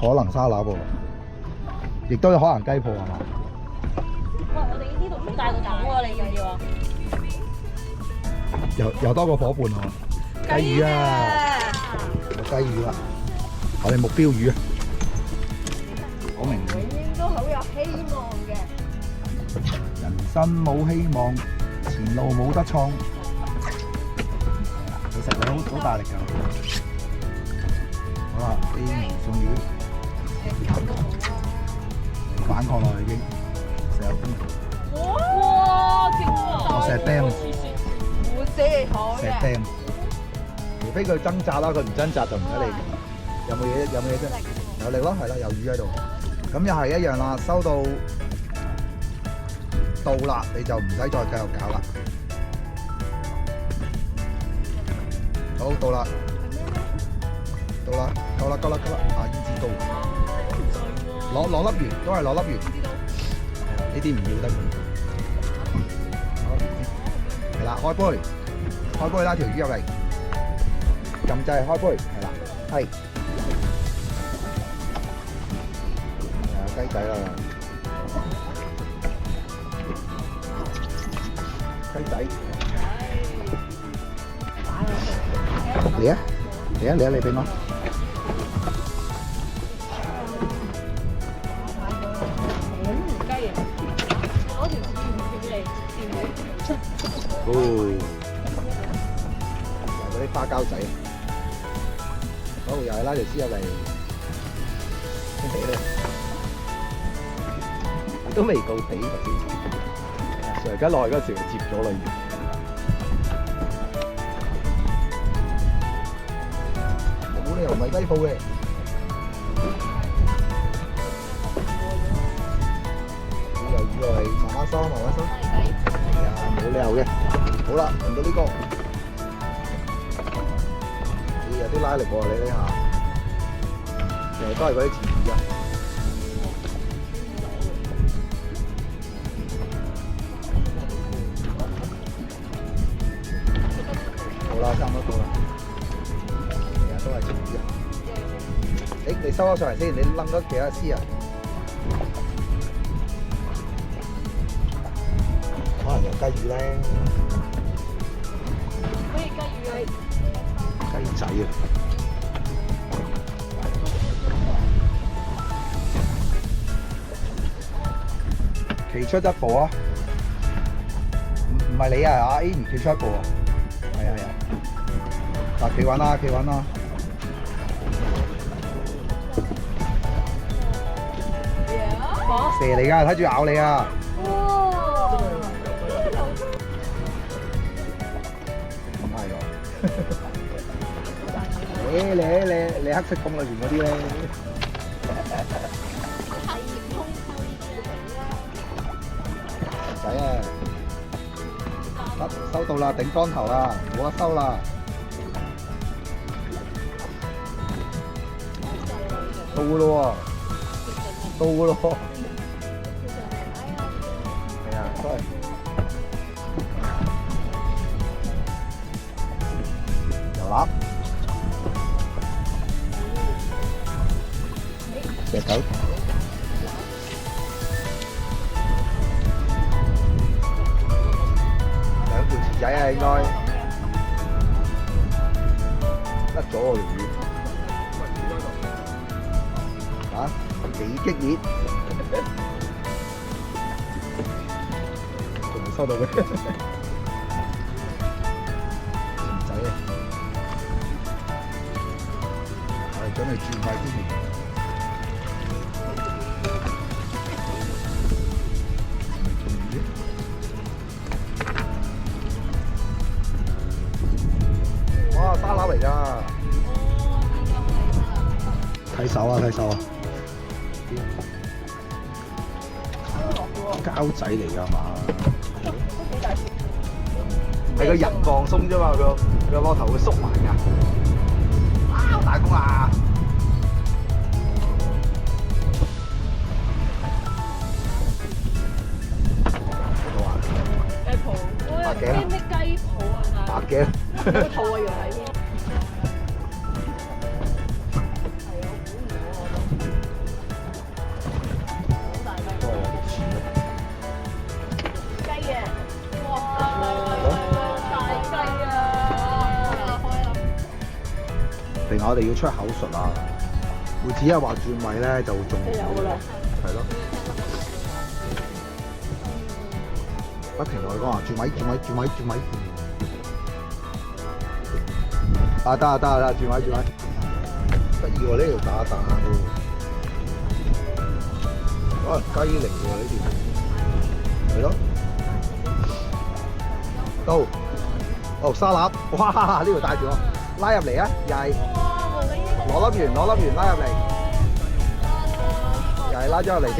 可能沙拿噃，亦都有可能雞鋪係嘛？喂，我哋呢度好大個蛋喎，你要唔要啊？又多個伙伴喎，雞魚啊，有雞魚啊，我哋目標魚啊，好明顯。永遠都好有希望嘅。人生冇希望，前路冇得創。其實佢好大力㗎。好啦，A 送魚，反抗啦已經，成日哇，勁喎！我成日釘，好死好成日釘。除非佢掙扎啦，佢唔掙扎就唔使理。有冇嘢？有冇嘢啫？有力咯，係啦，有魚喺度。咁又係一樣啦，收到啦，你就唔使再繼續搞啦。好，到啦，夠啦，啊，依支刀，攞粒魚，都係攞粒魚，呢啲唔要得。好，係啦，開杯拉條魚入嚟，撳掣開杯，係啦，係，有雞仔啦。雞仔，嚟啊！你俾我。雞啊！攞條魚俾你，哦，嗰啲花膠仔，好又係拉條絲入嚟，都未到底頭先，而家落去嗰時就接咗啦。冇理由唔係雞鋪嘅，有魚落嚟，慢慢收。係啊，冇理由嘅。好啦，輪到呢個，有啲拉力喎，你呢下，成日都係嗰啲前魚啊。好啦，差唔多到啦。係啊，都係前魚啊。你收咗上嚟先，你掹咗其他絲啊？可能有雞魚咧。好似雞魚啊！雞仔啊！企出一步啊！唔係你啊，阿 Amy 企出一步啊！係啊！嗱，企穩啦！蛇嚟㗎，睇住咬你啊！唔係喎，你黑色公裏邊嗰啲咧，仔啊，得收到啦，頂光頭啦，冇得收啦，到㗎咯喎，係啊，都係。有粒，隻狗，兩條池仔啊，應該甩咗喎條魚，啊，幾激烈，仲未收到嘅，池仔啊！準備轉快之前，哇！沙拉嚟㗎，睇手啊！膠仔嚟㗎嘛？係個人放鬆啫嘛，佢個膊頭會縮埋㗎。大公啊！白頸啊！咩雞泡啊？白頸。好肚啊，原來。係啊，定係我哋要出口術啊？每次一話轉位咧就中有㗎啦。係咯。不停同佢講話轉位。啊得，轉位。得意喎，呢條打喎。可能雞嚟喎呢條。係咯。到。哦沙粒，哇！呢條大條喎，拉入嚟啊，又係攞粒圓拉入嚟，又係拉咗入嚟先。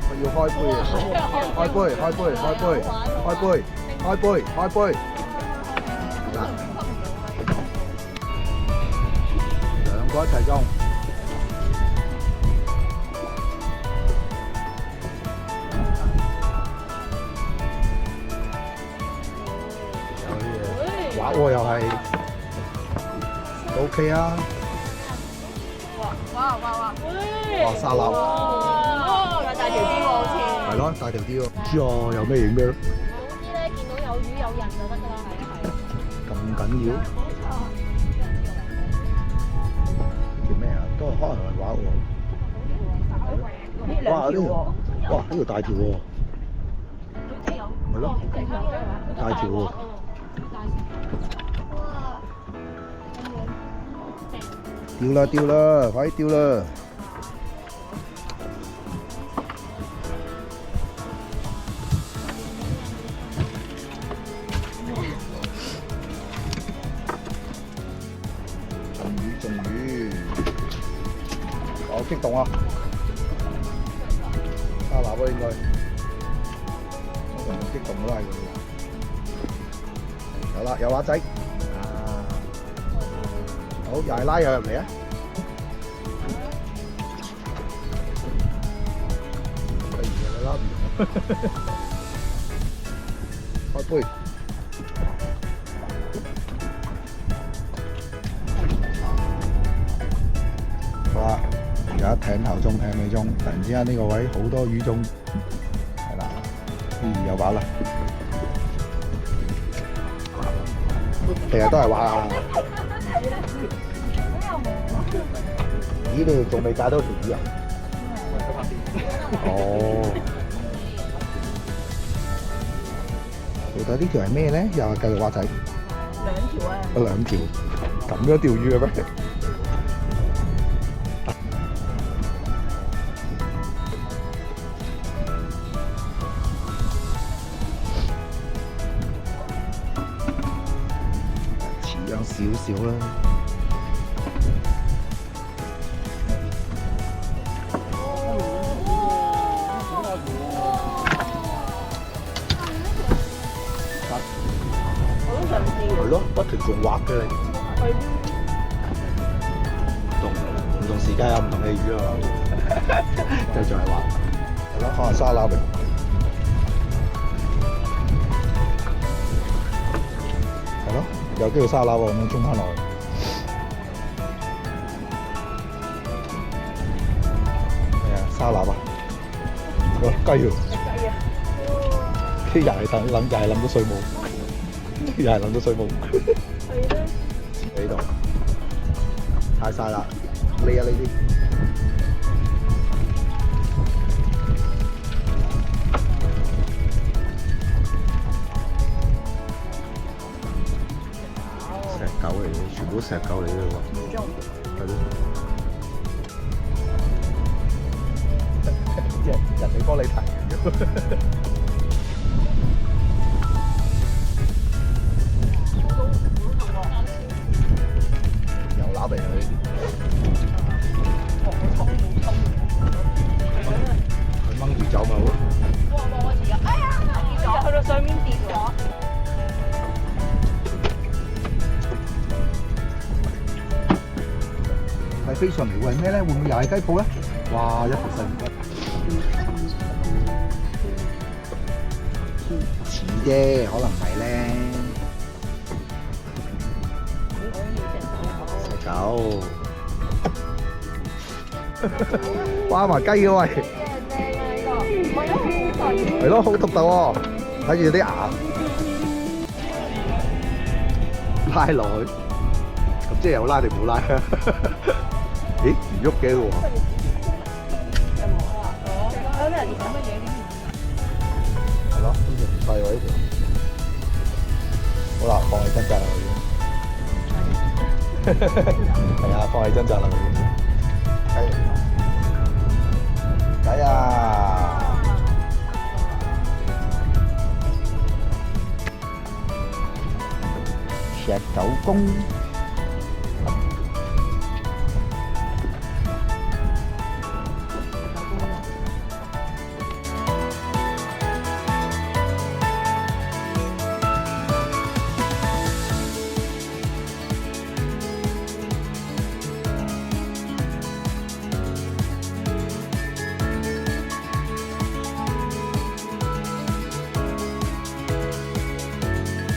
我要開杯啊！開杯！嗱，兩個一齊裝。畫喎又係 OK 啊！哇沙粒，大條啲喎好似。係咯，大條啲喎。唔知啊，有咩影咩咯？總之咧，見到有魚有人就得㗎啦，係啊。咁緊要？叫咩啊？都可能係畫喎。哇！呢條大條喎。係咯，大條喎。釣啦！快啲釣啦！中魚！好激動啊！沙拿喎應該，通常激動都係佢。有啦，有畫仔。好，又係拉入嚟啊！得意嘅你拉魚，開杯。好啦，而家艇頭中艇尾中，突然之間呢個位好多魚種，係啦，有畫啦，成日都係畫啊！咦，你仲未解到條魚啊？哦，到底呢條係咩咧？又係繼續畫仔。兩條啊！兩條，咁樣釣魚嘅咩？似樣少少啦。係咯，不停仲畫嘅你。唔同時間有唔同嘅魚啊嘛。繼續係畫。係咯，可能沙拉嚟。係咯，有機會沙拉喎，咁樣衝翻落去。係啊，沙拉啊。雞喎。啲又係諗到水母。又係諗到水母，喺度，太晒啦！呢啲，石狗嚟嘅，全部石狗嚟嘅喎，係咯，人哋幫你提。打俾佢，佢掹住走咪好咯。我而家，哎呀，跌咗去到上面跌咗。係飛上嚟會係咩咧？會唔會又係雞泡咧？哇！一條細魚骨，似啫，可能唔係咧。狗，挖埋雞嘅喂！正啊呢個，唔係啊，好大係咯，好獨特喎！睇住啲牙拉落去，咁即係有拉定冇拉啊？咦，唔喐嘅喎！係咯，呢條唔細喎呢條。好啦，放棄掙扎啦，已經。係啊，放棄掙扎啦，已經。計啊！石狗公。